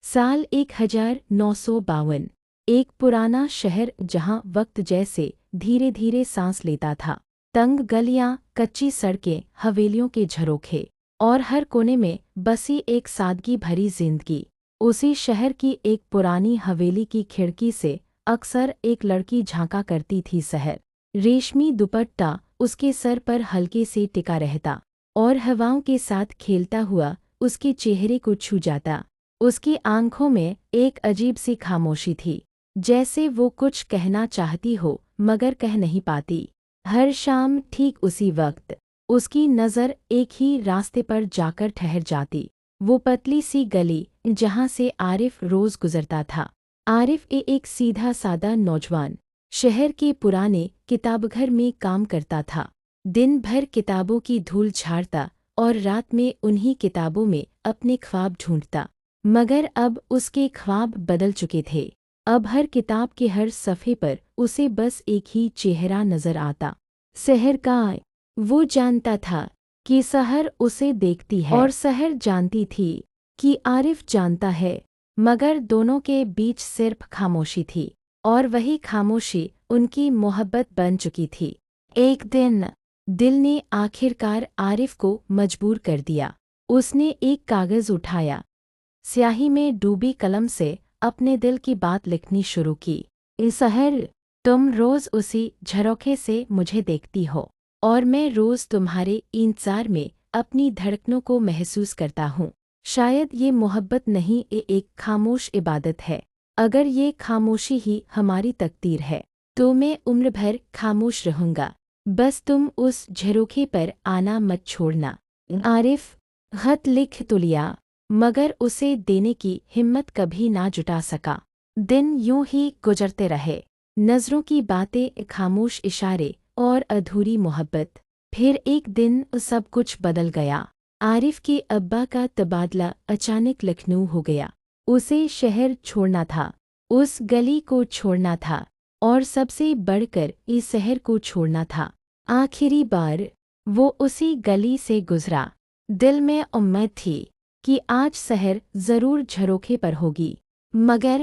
साल 1952। एक पुराना शहर जहां वक्त जैसे धीरे धीरे सांस लेता था। तंग गलियां, कच्ची सड़कें, हवेलियों के झरोखे और हर कोने में बसी एक सादगी भरी जिंदगी। उसी शहर की एक पुरानी हवेली की खिड़की से अक्सर एक लड़की झांका करती थी। शहर रेशमी दुपट्टा उसके सर पर हल्के से टिका रहता और हवाओं के साथ खेलता हुआ उसके चेहरे को छू जाता। उसकी आंखों में एक अजीब सी खामोशी थी, जैसे वो कुछ कहना चाहती हो मगर कह नहीं पाती। हर शाम ठीक उसी वक्त उसकी नज़र एक ही रास्ते पर जाकर ठहर जाती, वो पतली सी गली जहाँ से आरिफ रोज गुजरता था। आरिफ एक सीधा सादा नौजवान शहर के पुराने किताबघर में काम करता था। दिन भर किताबों की धूल झाड़ता और रात में उन्हीं किताबों में अपने ख्वाब ढूंढता। मगर अब उसके ख्वाब बदल चुके थे। अब हर किताब के हर सफ़े पर उसे बस एक ही चेहरा नजर आता, शहर का। वो जानता था कि शहर उसे देखती है और शहर जानती थी कि आरिफ जानता है, मगर दोनों के बीच सिर्फ खामोशी थी और वही खामोशी उनकी मोहब्बत बन चुकी थी। एक दिन दिल ने आखिरकार आरिफ को मजबूर कर दिया। उसने एक कागज़ उठाया, स्याही में डूबी कलम से अपने दिल की बात लिखनी शुरू की। शहर, तुम रोज़ उसी झरोखे से मुझे देखती हो और मैं रोज़ तुम्हारे इंतज़ार में अपनी धड़कनों को महसूस करता हूँ। शायद ये मोहब्बत नहीं, ये एक खामोश इबादत है। अगर ये खामोशी ही हमारी तकदीर है तो मैं उम्र भर खामोश रहूँगा। बस तुम उस झरोखे पर आना मत छोड़ना। आरिफ खत लिख तो लिया, मगर उसे देने की हिम्मत कभी ना जुटा सका। दिन यूं ही गुजरते रहे, नज़रों की बातें, खामोश इशारे और अधूरी मोहब्बत। फिर एक दिन सब कुछ बदल गया। आरिफ के अब्बा का तबादला अचानक लखनऊ हो गया। उसे शहर छोड़ना था, उस गली को छोड़ना था और सबसे बढ़कर इस शहर को छोड़ना था। आखिरी बार वो उसी गली से गुजरा। दिल में उम्मीद थी कि आज शहर जरूर झरोखे पर होगी, मगर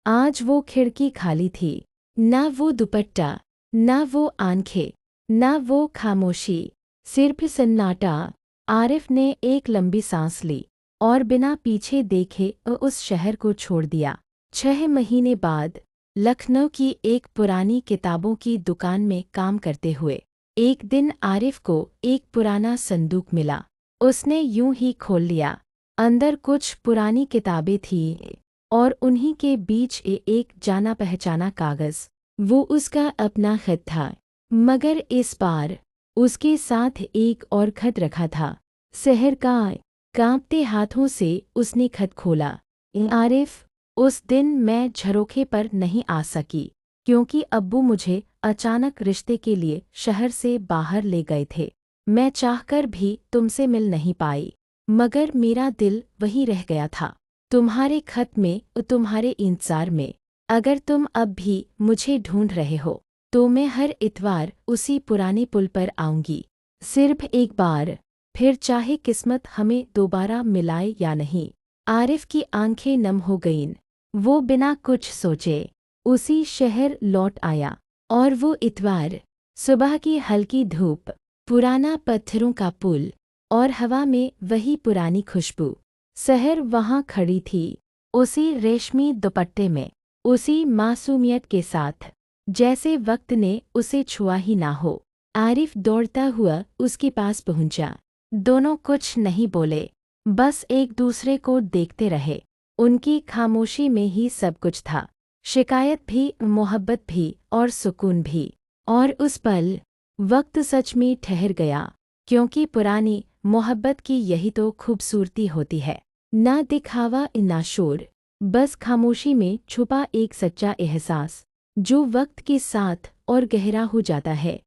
आज वो खिड़की खाली थी। ना वो दुपट्टा, ना वो आंखें, ना वो खामोशी, सिर्फ सन्नाटा। आरिफ ने एक लंबी सांस ली और बिना पीछे देखे उस शहर को छोड़ दिया। 6 महीने बाद लखनऊ की एक पुरानी किताबों की दुकान में काम करते हुए एक दिन आरिफ को एक पुराना संदूक मिला। उसने यूं ही खोल लिया। अंदर कुछ पुरानी किताबें थीं और उन्हीं के बीच एक जाना पहचाना कागज़। वो उसका अपना खत था, मगर इस बार उसके साथ एक और खत रखा था, शहर का। कांपते हाथों से उसने खत खोला। आरिफ, उस दिन मैं झरोखे पर नहीं आ सकी क्योंकि अब्बू मुझे अचानक रिश्ते के लिए शहर से बाहर ले गए थे। मैं चाहकर भी तुमसे मिल नहीं पाई, मगर मेरा दिल वहीं रह गया था, तुम्हारे खत में, तुम्हारे इंतज़ार में। अगर तुम अब भी मुझे ढूंढ रहे हो तो मैं हर इतवार उसी पुराने पुल पर आऊंगी, सिर्फ एक बार, फिर चाहे किस्मत हमें दोबारा मिलाए या नहीं। आरिफ की आंखें नम हो गईं। वो बिना कुछ सोचे उसी शहर लौट आया और वो इतवार, सुबह की हल्की धूप, पुराना पत्थरों का पुल और हवा में वही पुरानी खुशबू। शहर वहाँ खड़ी थी, उसी रेशमी दुपट्टे में, उसी मासूमियत के साथ, जैसे वक्त ने उसे छुआ ही ना हो। आरिफ दौड़ता हुआ उसके पास पहुंचा। दोनों कुछ नहीं बोले, बस एक दूसरे को देखते रहे। उनकी खामोशी में ही सब कुछ था, शिकायत भी, मोहब्बत भी और सुकून भी। और उस पल वक्त सच में ठहर गया, क्योंकि पुरानी मोहब्बत की यही तो खूबसूरती होती है। ना दिखावा, ना शोर, बस खामोशी में छुपा एक सच्चा एहसास जो वक्त के साथ और गहरा हो जाता है।